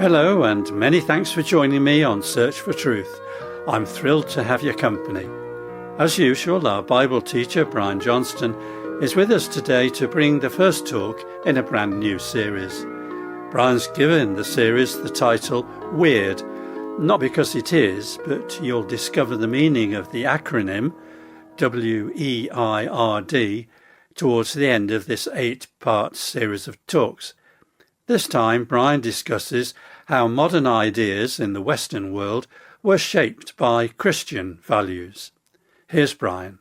Hello, and many thanks for joining me on Search for Truth. I'm thrilled to have your company. As usual, our Bible teacher, Brian Johnston, is with us today to bring the first talk in a brand new series. Brian's given the series the title Weird, not because it is, but you'll discover the meaning of the acronym WEIRD towards the end of this 8-part series of talks. This time, Brian discusses how modern ideas in the Western world were shaped by Christian values. Here's Brian.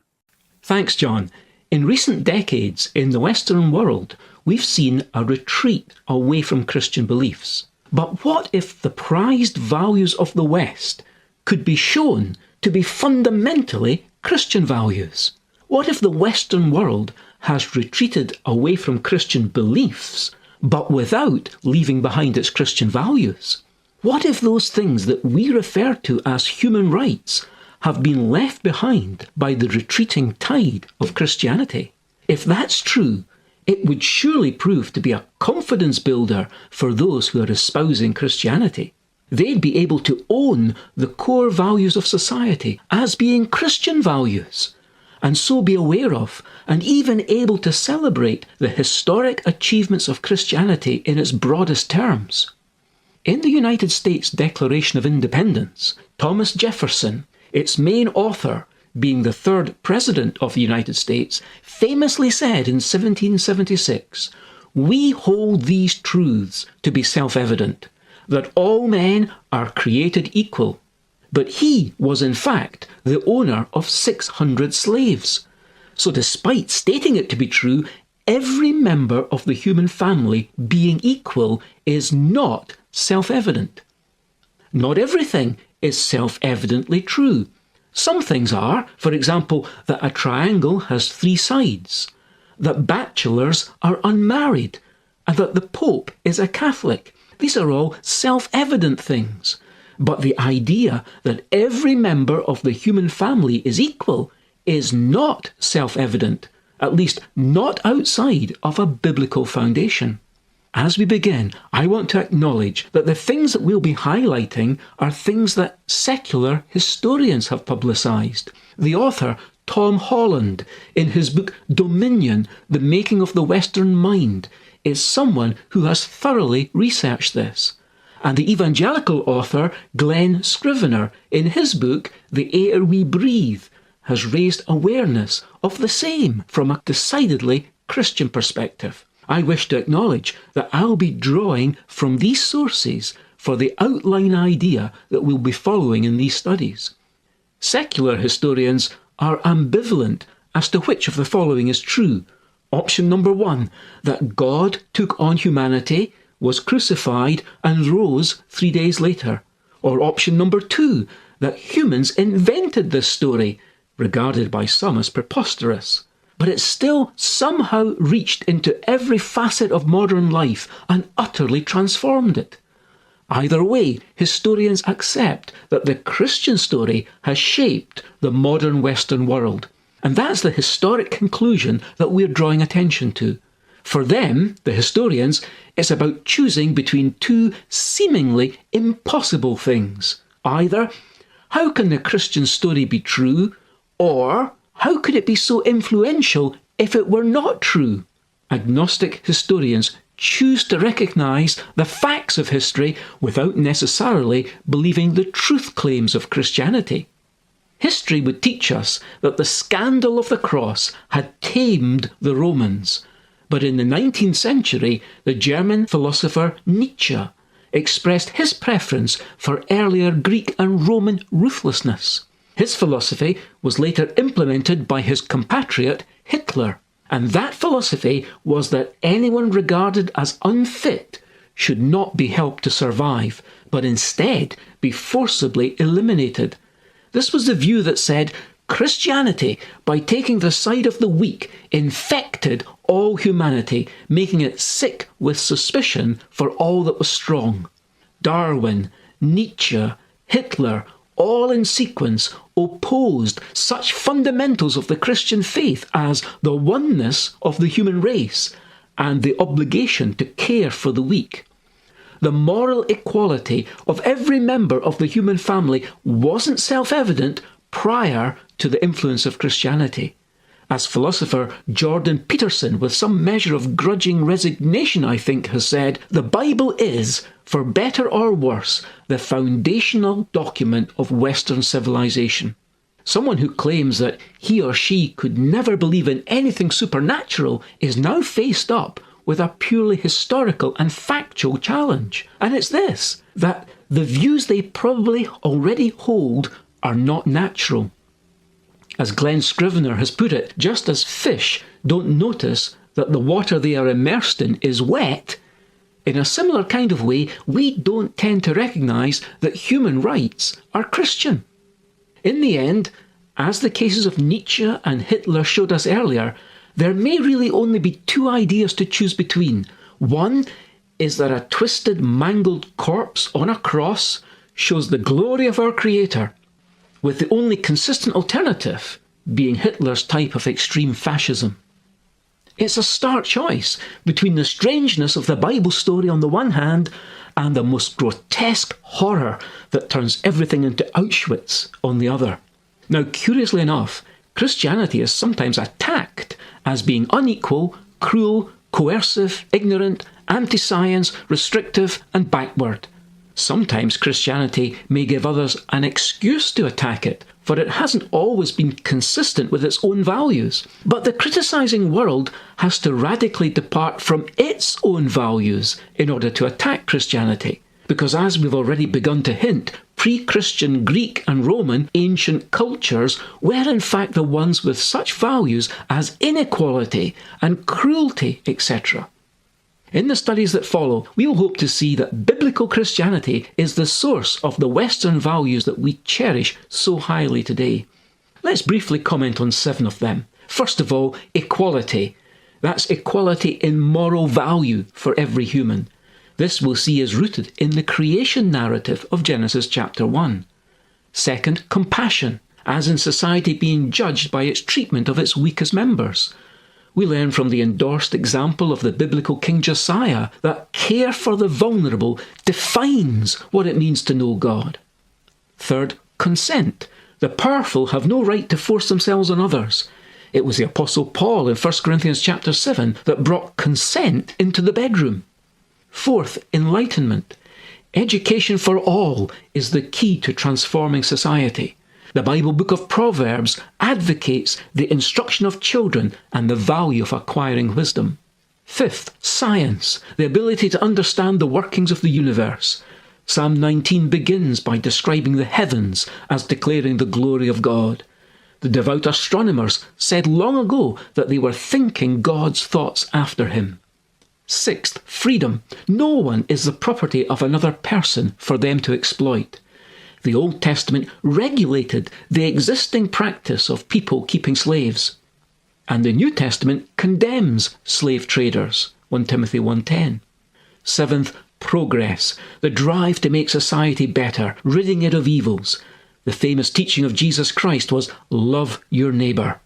Thanks, John. In recent decades in the Western world, we've seen a retreat away from Christian beliefs. But what if the prized values of the West could be shown to be fundamentally Christian values? What if the Western world has retreated away from Christian beliefs, but without leaving behind its Christian values? What if those things that we refer to as human rights have been left behind by the retreating tide of Christianity? If that's true, it would surely prove to be a confidence builder for those who are espousing Christianity. They'd be able to own the core values of society as being Christian values, and so be aware of and even able to celebrate the historic achievements of Christianity in its broadest terms. In the United States Declaration of Independence, Thomas Jefferson, its main author, being the third president of the United States, famously said in 1776, "We hold these truths to be self-evident, that all men are created equal." But he was in fact the owner of 600 slaves. So despite stating it to be true, every member of the human family being equal is not self-evident. Not everything is self-evidently true. Some things are, for example, that a triangle has 3 sides, that bachelors are unmarried, and that the Pope is a Catholic. These are all self-evident things. But the idea that every member of the human family is equal is not self-evident, at least not outside of a biblical foundation. As we begin, I want to acknowledge that the things that we'll be highlighting are things that secular historians have publicised. The author, Tom Holland, in his book Dominion, The Making of the Western Mind, is someone who has thoroughly researched this. And the evangelical author, Glen, in his book The Air We Breathe, has raised awareness of the same from a decidedly Christian perspective. I wish to acknowledge that I'll be drawing from these sources for the outline idea that we'll be following in these studies. Secular historians are ambivalent as to which of the following is true. Option number 1, that God took on humanity, was crucified and rose 3 days later. Or option number 2, that humans invented this story, regarded by some as preposterous. But it still somehow reached into every facet of modern life and utterly transformed it. Either way, historians accept that the Christian story has shaped the modern Western world. And that's the historic conclusion that we're drawing attention to. For them, the historians, it's about choosing between 2 seemingly impossible things. Either, how can the Christian story be true? Or, how could it be so influential if it were not true? Agnostic historians choose to recognise the facts of history without necessarily believing the truth claims of Christianity. History would teach us that the scandal of the cross had tamed the Romans. But in the 19th century, the German philosopher Nietzsche expressed his preference for earlier Greek and Roman ruthlessness. His philosophy was later implemented by his compatriot Hitler, and that philosophy was that anyone regarded as unfit should not be helped to survive, but instead be forcibly eliminated. This was the view that said Christianity, by taking the side of the weak, infected all humanity, making it sick with suspicion for all that was strong. Darwin, Nietzsche, Hitler, all in sequence, opposed such fundamentals of the Christian faith as the oneness of the human race and the obligation to care for the weak. the moral equality of every member of the human family wasn't self-evident prior to the influence of Christianity. As philosopher Jordan Peterson, with some measure of grudging resignation, I think, has said, the Bible is, for better or worse, the foundational document of Western civilization. Someone who claims that he or she could never believe in anything supernatural is now faced up with a purely historical and factual challenge. And it's this, that the views they probably already hold are not natural. As Glen Scrivener has put it, just as fish don't notice that the water they are immersed in is wet, in a similar kind of way, we don't tend to recognise that human rights are Christian. In the end, as the cases of Nietzsche and Hitler showed us earlier, there may really only be two ideas to choose between. One is that a twisted, mangled corpse on a cross shows the glory of our Creator, with the only consistent alternative being Hitler's type of extreme fascism. It's a stark choice between the strangeness of the Bible story on the one hand and the most grotesque horror that turns everything into Auschwitz on the other. Now, curiously enough, Christianity is sometimes attacked as being unequal, cruel, coercive, ignorant, anti-science, restrictive and backward. Sometimes Christianity may give others an excuse to attack it, for it hasn't always been consistent with its own values. But the criticising world has to radically depart from its own values in order to attack Christianity. Because as we've already begun to hint, pre-Christian Greek and Roman ancient cultures were in fact the ones with such values as inequality and cruelty, etc. In the studies that follow, we will hope to see that biblical Christianity is the source of the Western values that we cherish so highly today. Let's briefly comment on 7 of them. First of all, equality. That's equality in moral value for every human. This we'll see is rooted in the creation narrative of Genesis chapter 1. Second, compassion, as in society being judged by its treatment of its weakest members. We learn from the endorsed example of the biblical King Josiah that care for the vulnerable defines what it means to know God. Third, consent. The powerful have no right to force themselves on others. It was the Apostle Paul in 1 Corinthians chapter 7 that brought consent into the bedroom. Fourth, enlightenment. Education for all is the key to transforming society. The Bible book of Proverbs advocates the instruction of children and the value of acquiring wisdom. Fifth, science, the ability to understand the workings of the universe. Psalm 19 begins by describing the heavens as declaring the glory of God. The devout astronomers said long ago that they were thinking God's thoughts after him. Sixth, freedom. No one is the property of another person for them to exploit. The Old Testament regulated the existing practice of people keeping slaves. And the New Testament condemns slave traders, 1 Timothy 1:10. Seventh, progress, the drive to make society better, ridding it of evils. The famous teaching of Jesus Christ was, love your neighbour.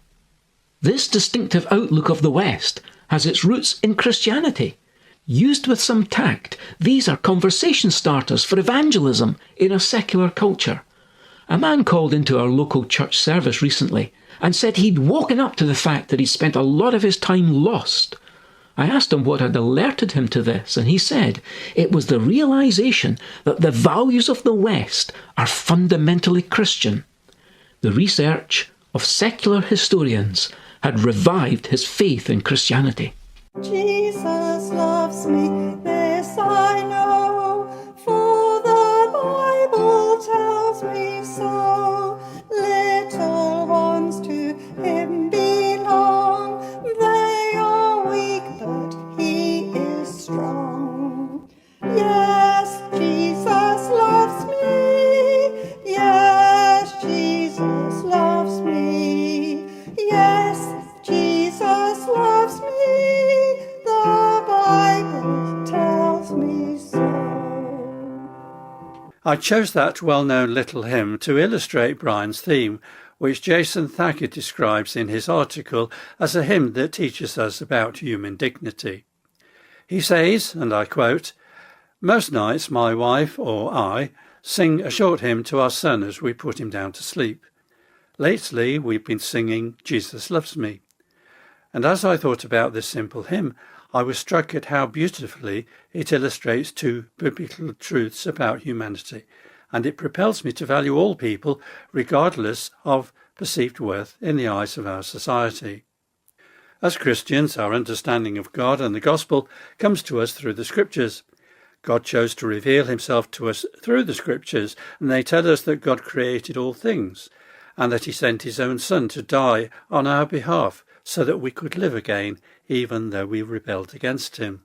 This distinctive outlook of the West has its roots in Christianity. Used with some tact, these are conversation starters for evangelism in a secular culture. A man called into our local church service recently and said he'd woken up to the fact that he'd spent a lot of his time lost. I asked him what had alerted him to this, and he said it was the realisation that the values of the West are fundamentally Christian. The research of secular historians had revived his faith in Christianity. Jesus loves me, this I know, for the Bible tells me so. Little ones to him belong, they are weak, but he is strong. Yes, Jesus loves me, yes, Jesus loves me, yes, Jesus loves me. I chose that well-known little hymn to illustrate Brian's theme, which Jason Thacker describes in his article as a hymn that teaches us about human dignity. He says, and I quote, Most nights my wife or I sing a short hymn to our son as we put him down to sleep. Lately we've been singing Jesus Loves Me. And as I thought about this simple hymn, I was struck at how beautifully it illustrates two biblical truths about humanity, and it propels me to value all people regardless of perceived worth in the eyes of our society. As Christians, our understanding of God and the gospel comes to us through the scriptures. God chose to reveal himself to us through the scriptures, and they tell us that God created all things, and that he sent his own Son to die on our behalf so that we could live again, even though we rebelled against him.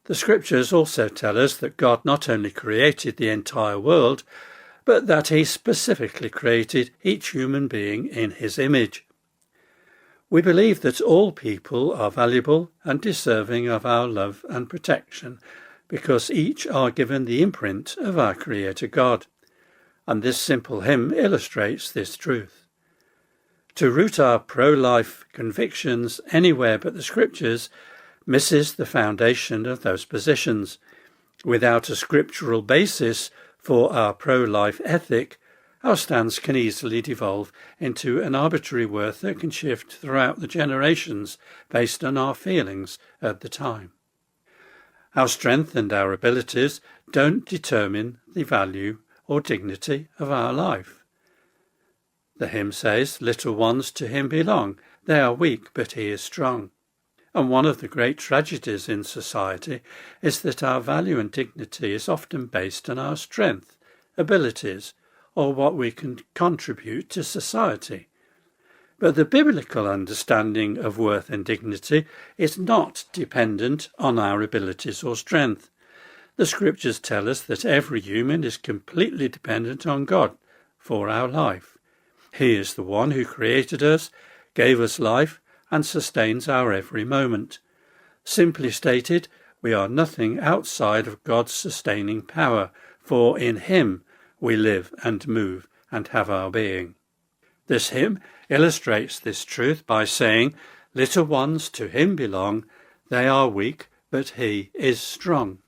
The scriptures also tell us that God not only created the entire world, but that he specifically created each human being in his image. We believe that all people are valuable and deserving of our love and protection, because each are given the imprint of our Creator God. And this simple hymn illustrates this truth. To root our pro-life convictions anywhere but the scriptures misses the foundation of those positions. Without a scriptural basis for our pro-life ethic, our stance can easily devolve into an arbitrary worth that can shift throughout the generations based on our feelings at the time. Our strength and our abilities don't determine the value or dignity of our life. The hymn says, "Little ones to him belong. They are weak, but he is strong." And one of the great tragedies in society is that our value and dignity is often based on our strength, abilities, or what we can contribute to society. But the biblical understanding of worth and dignity is not dependent on our abilities or strength. The scriptures tell us that every human is completely dependent on God for our life. He is the one who created us, gave us life, and sustains our every moment. Simply stated, we are nothing outside of God's sustaining power, for in him we live and move and have our being. This hymn illustrates this truth by saying, "Little ones to him belong, they are weak, but he is strong."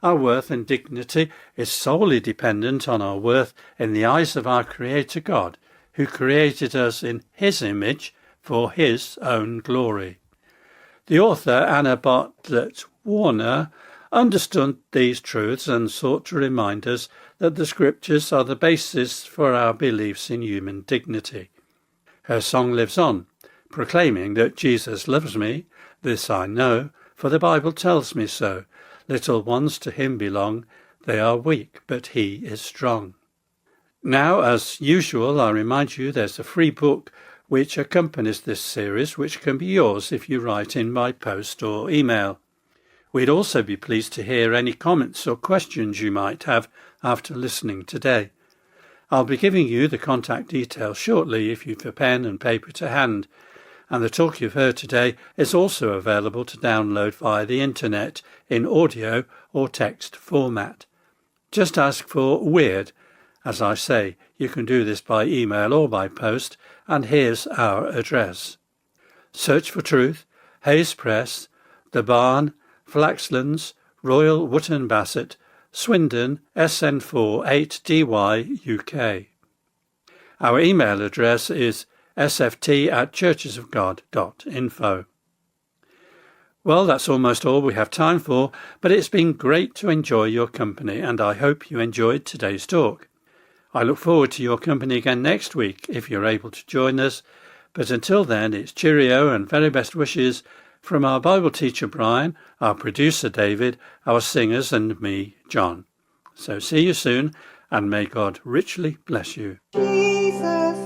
Our worth and dignity is solely dependent on our worth in the eyes of our Creator God, who created us in his image for his own glory. The author, Anna Bartlett Warner, understood these truths and sought to remind us that the scriptures are the basis for our beliefs in human dignity. Her song lives on, proclaiming that Jesus loves me, this I know, for the Bible tells me so. Little ones to him belong, they are weak, but he is strong. Now, as usual, I remind you there's a free book which accompanies this series, which can be yours if you write in by post or email. We'd also be pleased to hear any comments or questions you might have after listening today. I'll be giving you the contact details shortly if you've a pen and paper to hand, and the talk you've heard today is also available to download via the internet in audio or text format. Just ask for Weird. As I say, you can do this by email or by post, and here's our address. Search for Truth, Hayes Press, The Barn, Flaxlands, Royal Wootton Bassett, Swindon, SN4 8DY, UK. Our email address is sft@churchesofgod.info. Well, that's almost all we have time for, but it's been great to enjoy your company, and I hope you enjoyed today's talk. I look forward to your company again next week if you're able to join us, but until then it's cheerio and very best wishes from our Bible teacher Brian, our producer David, our singers and me, John. So see you soon, and may God richly bless you. Jesus